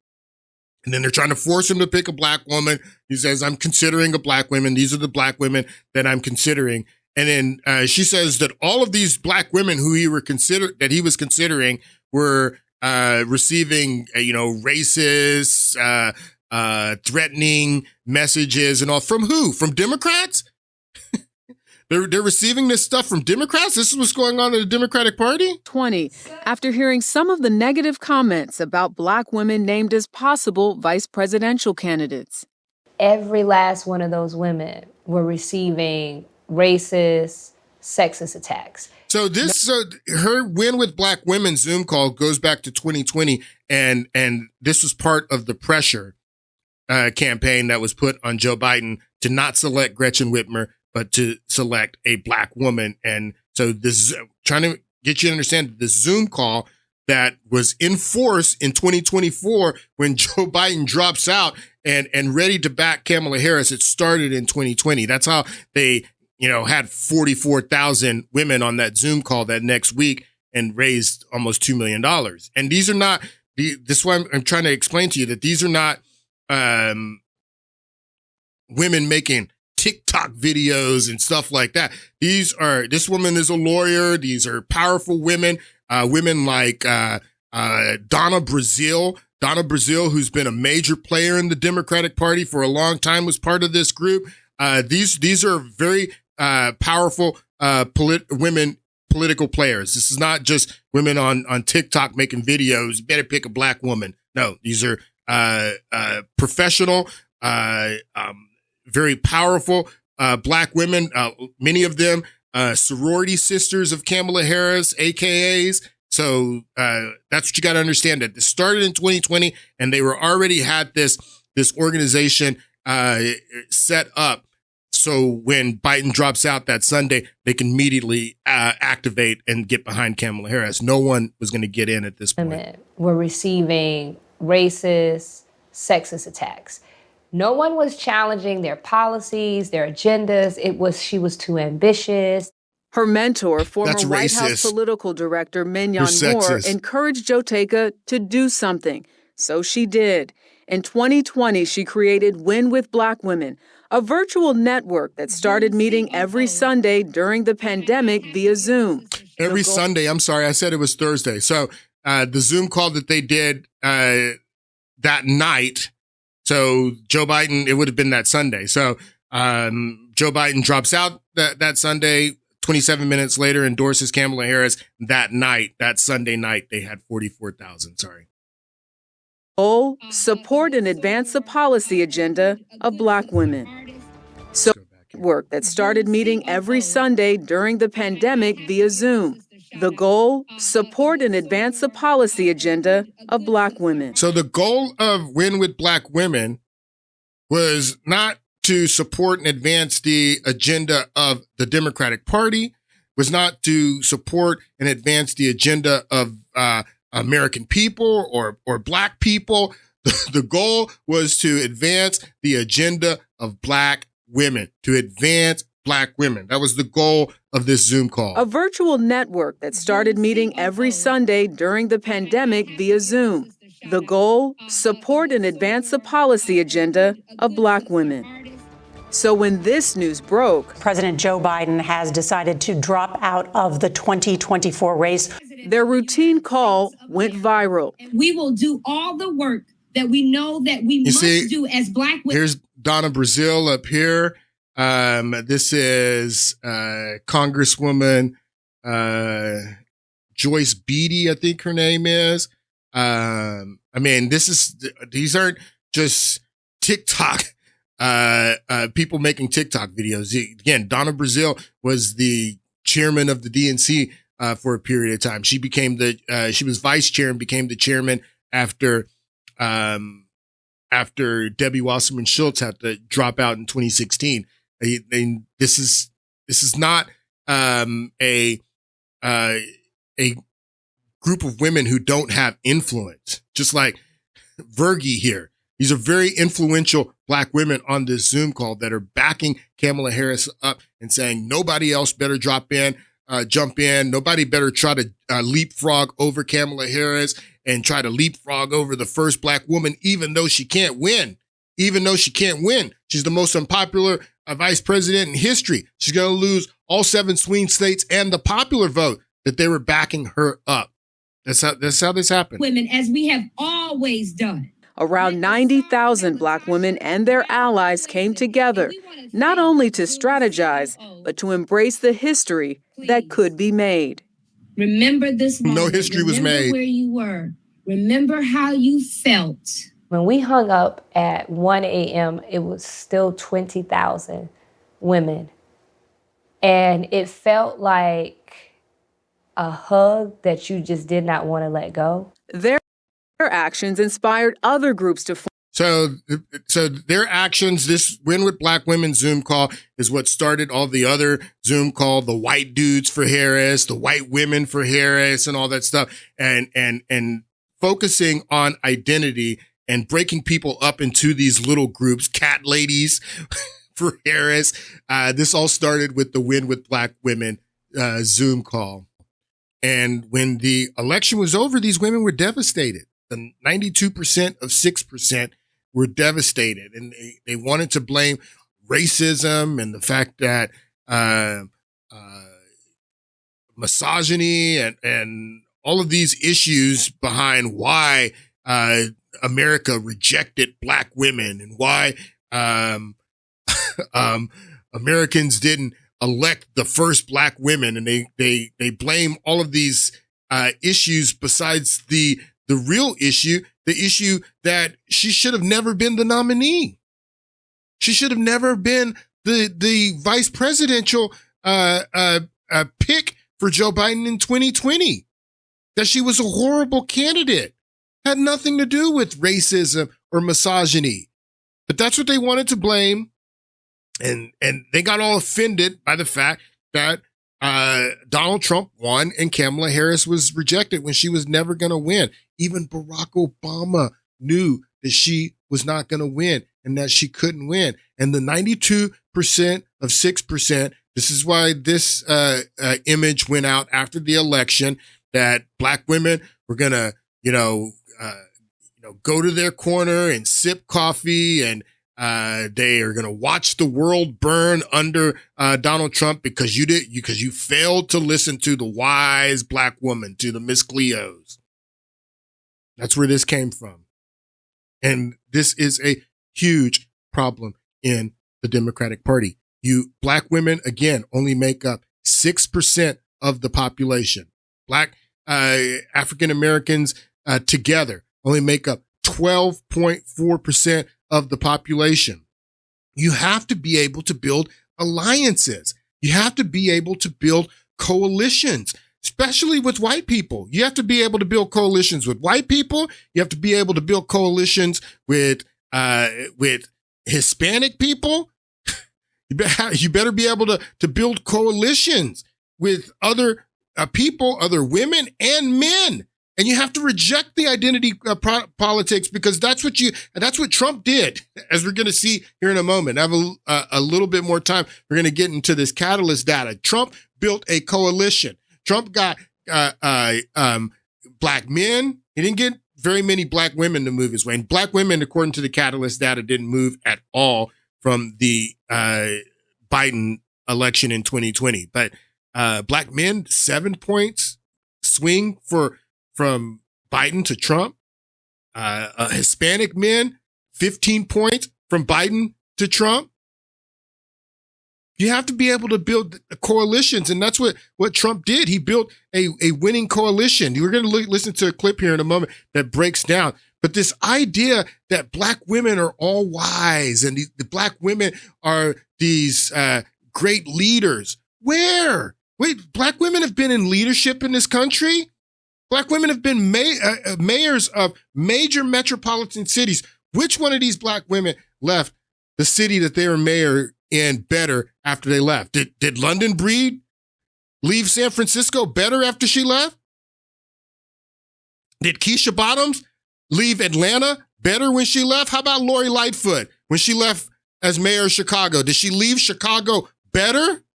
and then they're trying to force him to pick a black woman. He says, I'm considering a black woman. These are the black women that I'm considering. And then she says that all of these black women who he was considering were receiving, racist, threatening messages and all. From who? From Democrats? They're receiving this stuff from Democrats? This is what's going on in the Democratic Party? After hearing some of the negative comments about black women named as possible vice presidential candidates. Every last one of those women were receiving racist, sexist attacks. So her Win with Black Women Zoom call goes back to 2020, and this was part of the pressure campaign that was put on Joe Biden to not select Gretchen Whitmer, but to select a black woman. And so this is trying to get you to understand this Zoom call that was in force in 2024 when Joe Biden drops out and ready to back Kamala Harris. It started in 2020. That's how they, had 44,000 women on that Zoom call that next week and raised almost $2 million. And these are not, this is why I'm trying to explain to you that these are not women making TikTok videos and stuff like that. This woman is a lawyer. These are powerful women, women like Donna Brazile. Donna Brazile, who's been a major player in the Democratic Party for a long time, was part of this group. These are very powerful women political players. This is not just women on TikTok making videos. Better pick a black woman. No, these are professional, very powerful black women. Many of them sorority sisters of Kamala Harris, AKAs. So that's what you got to understand. That this started in 2020, and they were already had this organization set up. So when Biden drops out that Sunday, they can immediately activate and get behind Kamala Harris. No one was going to get in at this point. Were receiving racist, sexist attacks. No one was challenging their policies, their agendas. She was too ambitious. Her mentor, former White House political director Minyon Moore, encouraged Joteka to do something. So she did. In 2020, she created Win with Black Women, a virtual network that started meeting every Sunday during the pandemic via Zoom. Every Sunday. I'm sorry, I said it was Thursday. So the Zoom call that they did that night, so Joe Biden, it would have been that Sunday. So Joe Biden drops out that Sunday. 27 minutes later, endorses Kamala Harris. That night, that Sunday night, they had 44,000. Sorry. Support and advance the policy agenda of Black women. So work that started meeting every Sunday during the pandemic via Zoom. The goal, support and advance the policy agenda of Black women. So the goal of Win with Black Women was not to support and advance the agenda of the Democratic Party, was not to support and advance the agenda of American people or Black people. The goal was to advance the agenda of Black women, to advance Black women. That was the goal of this Zoom call. A virtual network that started meeting every Sunday during the pandemic via Zoom. The goal, support and advance the policy agenda of Black women. So when this news broke, President Joe Biden has decided to drop out of the 2024 race. Their routine call went viral. We will do all the work that we know that we must do as Black women. Here's Donna Brazile up here. This is Congresswoman Joyce Beatty, I think her name is. I mean, these aren't just TikTok people making TikTok videos. Again, Donna Brazile was the chairman of the DNC for a period of time. She became she was vice chair and became the chairman after Debbie Wasserman Schultz had to drop out in 2016. This is not a group of women who don't have influence, just like Vergie here. These are very influential Black women on this Zoom call that are backing Kamala Harris up and saying nobody else better jump in. Nobody better try to leapfrog over Kamala Harris and try to leapfrog over the first Black woman, even though she can't win. She's the most unpopular vice president in history. She's going to lose all 7 swing states and the popular vote that they were backing her up. That's how this happened. Women, as we have always done. Around 90,000 Black women and their allies came together, not only to strategize, but to embrace the history that could be made. Remember this moment. No history was made. Remember where you were. Remember how you felt. When we hung up at 1 a.m., it was still 20,000 women. And it felt like a hug that you just did not want to let go. Their actions inspired other groups to form. So their actions, this Win with Black Women Zoom call is what started all the other Zoom call, the white dudes for Harris, the white women for Harris and all that stuff. And focusing on identity and breaking people up into these little groups, cat ladies for Harris. This all started with the Win with Black Women Zoom call. And when the election was over, these women were devastated. The 92% of 6% were devastated. And they wanted to blame racism and the fact that misogyny and all of these issues behind why America rejected Black women and why Americans didn't elect the first Black women. And they blame all of these issues besides the real issue, the issue that she should have never been the nominee. She should have never been the vice presidential pick for Joe Biden in 2020. That she was a horrible candidate. Had nothing to do with racism or misogyny. But that's what they wanted to blame. And they got all offended by the fact that Donald Trump won and Kamala Harris was rejected when she was never going to win. Even Barack Obama knew that she was not going to win and that she couldn't win. And the 92% of 6%, this is why this image went out after the election, that Black women were going to, go to their corner and sip coffee and they are going to watch the world burn under Donald Trump because you failed to listen to the wise Black woman, to the Miss Cleos. That's where this came from. And this is a huge problem in the Democratic Party. You Black women, again, only make up 6% of the population. Black African Americans together only make up 12.4% of the population. You have to be able to build alliances. You have to be able to build coalitions, especially with white people. You have to be able to build coalitions with white people. You have to be able to build coalitions with Hispanic people. You better be able to build coalitions with other people, other women and men. And you have to reject the identity politics, because that's what Trump did, as we're going to see here in a moment. I have a little bit more time. We're going to get into this Catalist data. Trump built a coalition. Trump got black men. He didn't get very many black women to move his way. And black women, according to the Catalist data, didn't move at all from the Biden election in 2020. But black men, 7 points swing from Biden to Trump. Hispanic men, 15 points from Biden to Trump. You have to be able to build coalitions, and that's what Trump did. He built a winning coalition. We're going to listen to a clip here in a moment that breaks down. But this idea that black women are all wise and the black women are these great leaders. Where? Wait, black women have been in leadership in this country? Black women have been mayors of major metropolitan cities. Which one of these black women left the city that they were mayor in better after they left? Did London Breed leave San Francisco better after she left? Did Keisha Bottoms leave Atlanta better when she left? How about Lori Lightfoot when she left as mayor of Chicago? Did she leave Chicago better?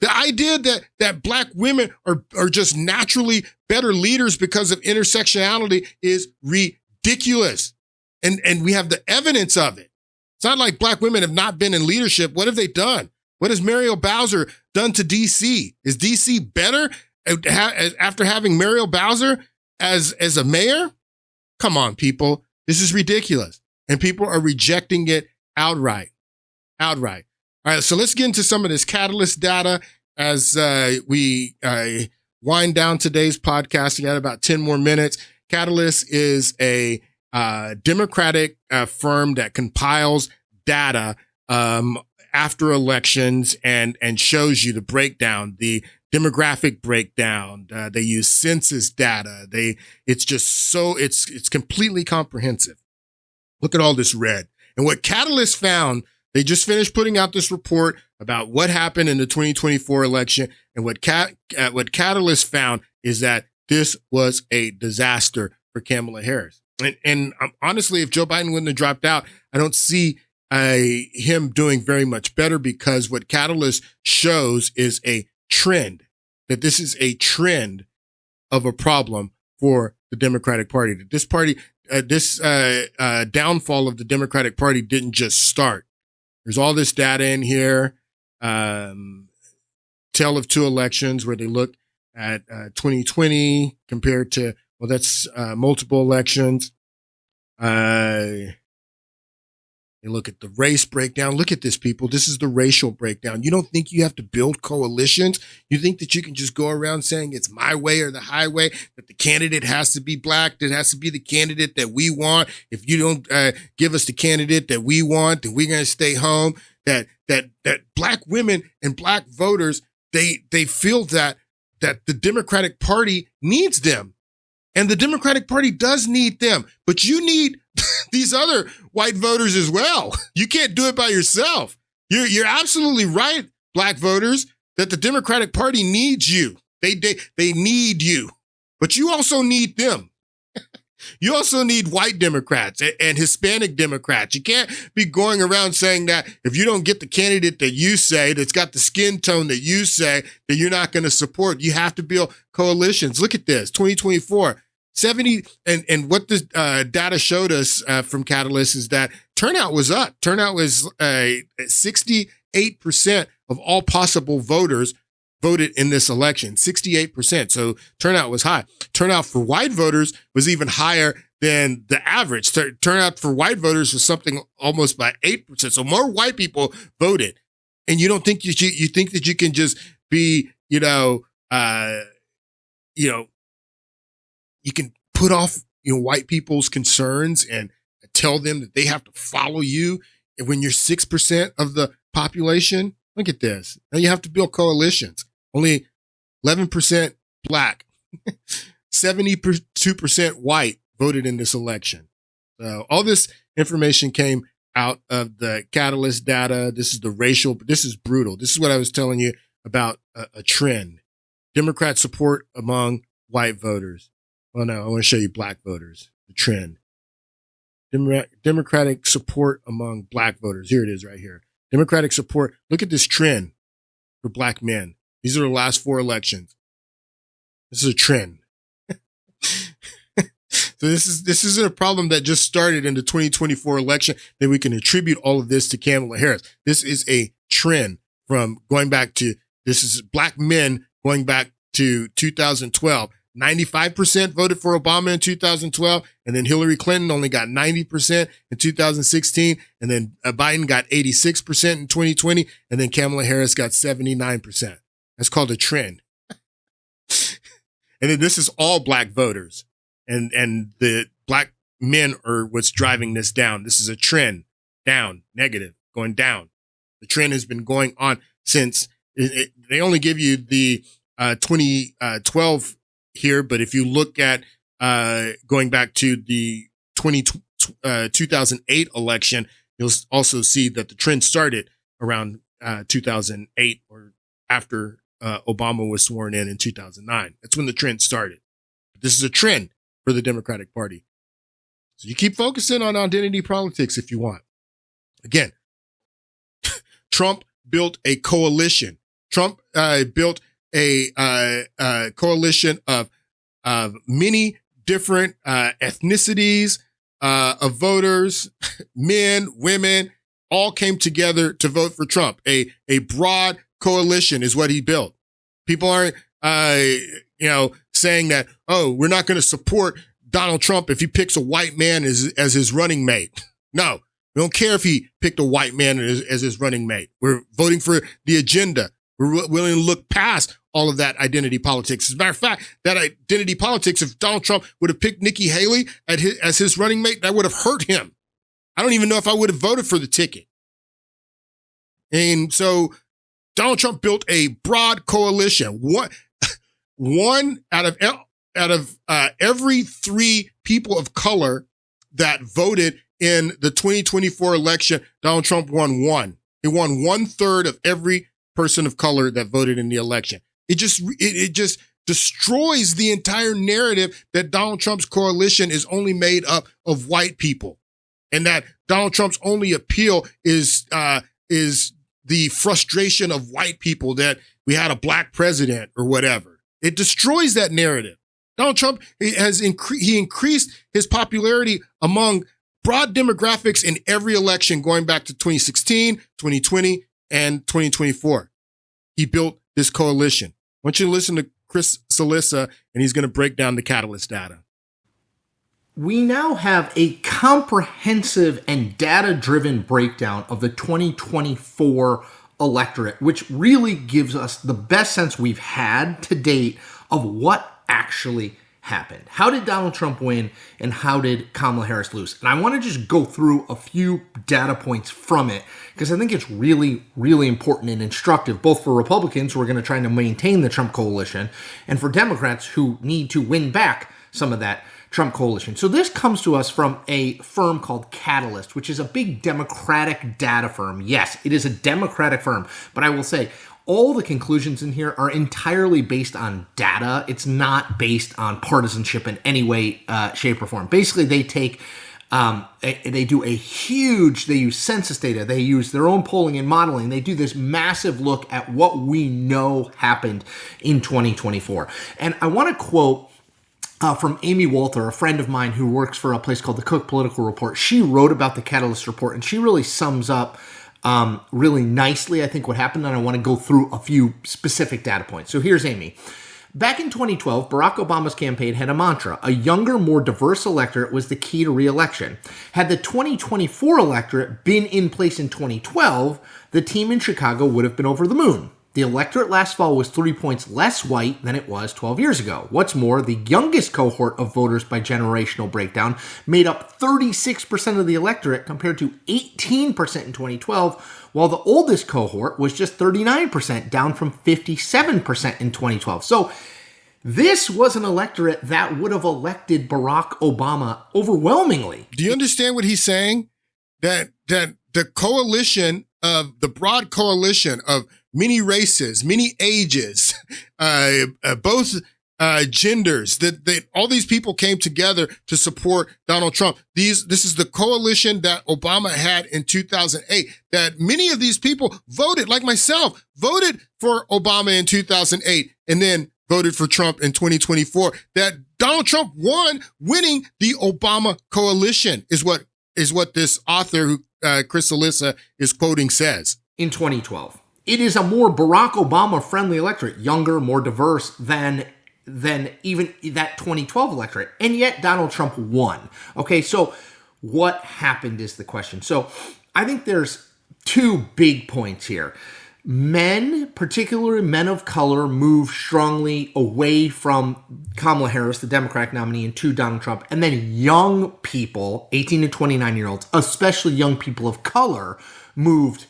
The idea that black women are just naturally better leaders because of intersectionality is ridiculous. And we have the evidence of it. It's not like black women have not been in leadership. What have they done? What has Muriel Bowser done to D.C.? Is D.C. better after having Muriel Bowser as a mayor? Come on, people. This is ridiculous. And people are rejecting it outright. Outright. All right, so let's get into some of this Catalist data as we wind down today's podcast. We got about 10 more minutes. Catalist is a Democratic firm that compiles data after elections and shows you the breakdown, the demographic breakdown. They use census data. It's completely comprehensive. Look at all this red. And what Catalist found, they just finished putting out this report about what happened in the 2024 election. And what Catalist found is that this was a disaster for Kamala Harris. And honestly, if Joe Biden wouldn't have dropped out, I don't see him doing very much better, because what Catalist shows is a trend, that this is a trend of a problem for the Democratic Party. That this downfall of the Democratic Party didn't just start. There's all this data in here, tale of two elections, where they look at 2020 compared to, well, that's multiple elections. They look at the race breakdown. Look at this, people. This is the racial breakdown. You don't think you have to build coalitions? You think that you can just go around saying it's my way or the highway, that the candidate has to be black, that has to be the candidate that we want. If you don't give us the candidate that we want, then we're going to stay home. That black women and black voters, they feel that the Democratic Party needs them. And the Democratic Party does need them, but you need these other white voters as well. You can't do it by yourself. You're absolutely right, black voters, that the Democratic Party needs you. They need you, but you also need them. You also need white Democrats and Hispanic Democrats. You can't be going around saying that if you don't get the candidate that you say, that's got the skin tone that you say, that you're not going to support. You have to build coalitions. Look at this, 2024. 70, and what the data showed us from Catalist is that turnout was up. Turnout was 68% of all possible voters voted in this election, 68%. So turnout was high. Turnout for white voters was even higher than the average. Turnout for white voters was something almost by 8%. So more white people voted. And you don't think you think that you can just be, you can put off, white people's concerns and tell them that they have to follow you when you're 6% of the population. Look at this. Now you have to build coalitions. Only 11% black, 72% white voted in this election. So all this information came out of the Catalist data. This is the racial, this is brutal. This is what I was telling you about a trend. Democrat support among white voters. Well, no, I want to show you black voters, the trend. Democratic support among black voters. Here it is right here. Democratic support. Look at this trend for black men. These are the last 4 elections. This is a trend. So this isn't a problem that just started in the 2024 election that we can attribute all of this to Kamala Harris. This is a trend from going back to, this is black men going back to 2012. 95% voted for Obama in 2012, and then Hillary Clinton only got 90% in 2016, and then Biden got 86% in 2020, and then Kamala Harris got 79%. That's called a trend. And then this is all black voters. And the black men are what's driving this down. This is a trend, down, negative, going down. The trend has been going on since they only give you the 2012 here, but if you look at going back to the 2008 election, you'll also see that the trend started around 2008 or after Obama was sworn in 2009. That's when the trend started. This is a trend for the Democratic Party. So you keep focusing on identity politics if you want. Again, Trump built a coalition. Trump built a coalition of many different ethnicities of voters, men, women, all came together to vote for Trump. A broad coalition is what he built. People aren't saying that, oh, we're not going to support Donald Trump if he picks a white man as his running mate. No, we don't care if he picked a white man as his running mate. We're voting for the agenda. We're willing to look past all of that identity politics. As a matter of fact, that identity politics, if Donald Trump would have picked Nikki Haley as his running mate, that would have hurt him. I don't even know if I would have voted for the ticket. And so Donald Trump built a broad coalition. One out of every 3 people of color that voted in the 2024 election, Donald Trump won 1. He won 1/3 of every person of color that voted in the election. It just destroys the entire narrative that Donald Trump's coalition is only made up of white people, and that Donald Trump's only appeal is the frustration of white people that we had a black president or whatever. It destroys that narrative. Donald Trump has increased his popularity among broad demographics in every election going back to 2016, 2020, and 2024. He built this coalition. I want you to listen to Chris Salissa, and he's going to break down the Catalist data. We now have a comprehensive and data-driven breakdown of the 2024 electorate, which really gives us the best sense we've had to date of what actually happened. How did Donald Trump win, and how did Kamala Harris lose? And I want to just go through a few data points from it, because I think it's really, really important and instructive, both for Republicans who are going to try to maintain the Trump coalition, and for Democrats who need to win back some of that Trump coalition. So this comes to us from a firm called Catalist, which is a big Democratic data firm. Yes, it is a Democratic firm, but I will say all the conclusions in here are entirely based on data. It's not based on partisanship in any way, shape, or form. Basically, they take, they use census data, they use their own polling and modeling, they do this massive look at what we know happened in 2024. And I want to quote from Amy Walther, a friend of mine who works for a place called the Cook Political Report. She wrote about the Catalist report, and she really sums up really nicely, I think, what happened, and I want to go through a few specific data points. So here's Amy. Back in 2012, Barack Obama's campaign had a mantra: a younger, more diverse electorate was the key to re-election. Had the 2024 electorate been in place in 2012, the team in Chicago would have been over the moon. The electorate last fall was 3 points less white than it was 12 years ago. What's more, the youngest cohort of voters by generational breakdown made up 36% of the electorate compared to 18% in 2012, while the oldest cohort was just 39%, down from 57% in 2012. So this was an electorate that would have elected Barack Obama overwhelmingly. Do you understand what he's saying? that the coalition of the broad coalition of many races, many ages, both genders, that all these people came together to support Donald Trump. This is the coalition that Obama had in 2008, that many of these people voted, like myself, voted for Obama in 2008 and then voted for Trump in 2024, that Donald Trump won, winning the Obama coalition is what this author, who Chris Alyssa is quoting, says. In 2012. It is a more Barack Obama-friendly electorate, younger, more diverse than even that 2012 electorate. And yet Donald Trump won. Okay, so what happened is the question. So I think there's two big points here. Men, particularly men of color, moved strongly away from Kamala Harris, the Democratic nominee, and to Donald Trump. And then young people, 18 to 29-year-olds, especially young people of color, moved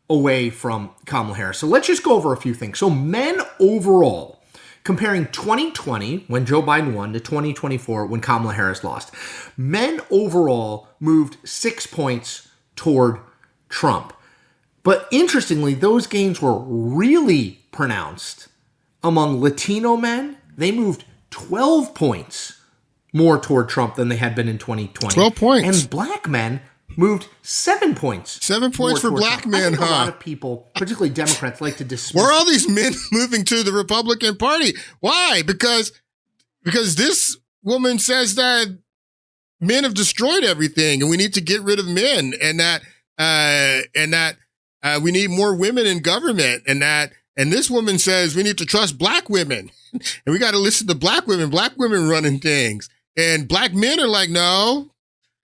away from Kamala Harris. So let's just go over a few things. So men overall, comparing 2020, when Joe Biden won, to 2024, when Kamala Harris lost, men overall moved 6 points toward Trump. But interestingly, those gains were really pronounced among Latino men. They moved 12 points more toward Trump than they had been in 2020. 12 points. And black men moved 7 points. 7 points for black men, huh? A lot of people, particularly Democrats, like to dismiss. Where are all these men moving to the Republican Party? Why? Because this woman says that men have destroyed everything and we need to get rid of men, and that we need more women in government, and this woman says we need to trust black women and we got to listen to black women running things. And black men are like, no,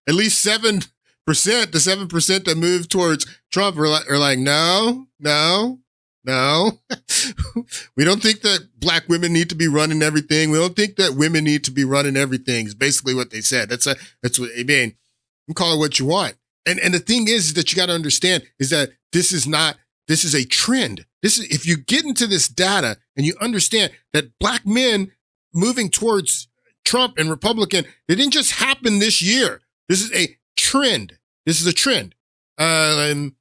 at least 7%, the 7% that moved towards Trump are like, no. We don't think that black women need to be running everything. We don't think that women need to be running everything, is basically what they said. That's what I mean. You call it what you want. And the thing is that you got to understand is that this is a trend. If you get into this data and you understand that black men moving towards Trump and Republican, it didn't just happen this year. This is a trend. And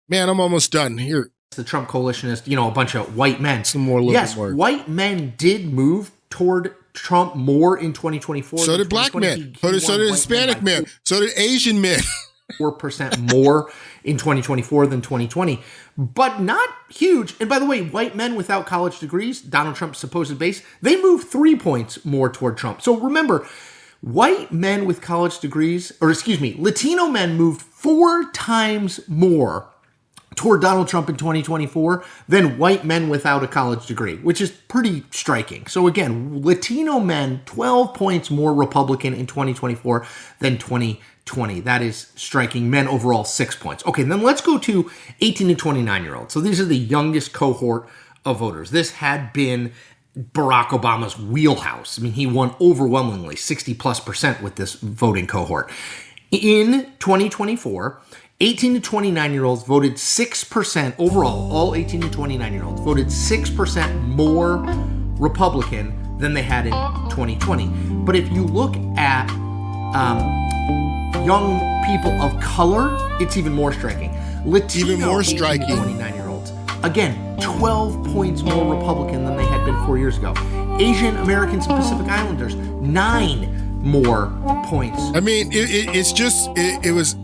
man, I'm almost done here. The Trump coalition is, a bunch of white men. Some more. Yes, white men did move toward Trump more in 2024. So did black men. So did Hispanic men. So did Asian men. 4% more in 2024 than 2020, but not huge. And by the way, white men without college degrees, Donald Trump's supposed base, they moved 3 points more toward Trump. So remember, white men with college degrees, Latino men moved 4 times more toward Donald Trump in 2024 than white men without a college degree, which is pretty striking. So again, Latino men, 12 points more Republican in 2024 than 2020. That is striking. Men overall, 6 points. Okay, then let's go to 18 to 29-year-olds. So these are the youngest cohort of voters. This had been Barack Obama's wheelhouse. I mean, he won overwhelmingly, 60+% with this voting cohort. In 2024, 18 to 29-year-olds voted 6% overall. All 18 to 29-year-olds voted 6% more Republican than they had in 2020. But if you look at young people of color, it's even more striking. Latino, even more striking. 29-year-olds. Again, 12 points more Republican than they had been 4 years ago. Asian Americans and Pacific Islanders, 9 more points. I mean, it was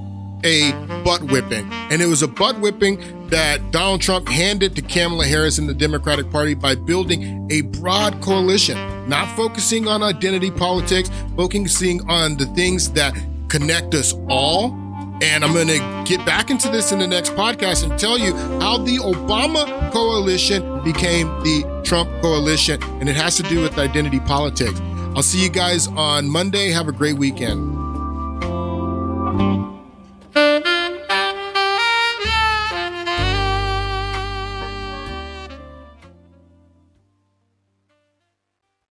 a butt whipping. And it was a butt whipping that Donald Trump handed to Kamala Harris and the Democratic Party by building a broad coalition, not focusing on identity politics, focusing on the things that connect us all. And I'm going to get back into this in the next podcast and tell you how the Obama coalition became the Trump coalition. And it has to do with identity politics. I'll see you guys on Monday. Have a great weekend.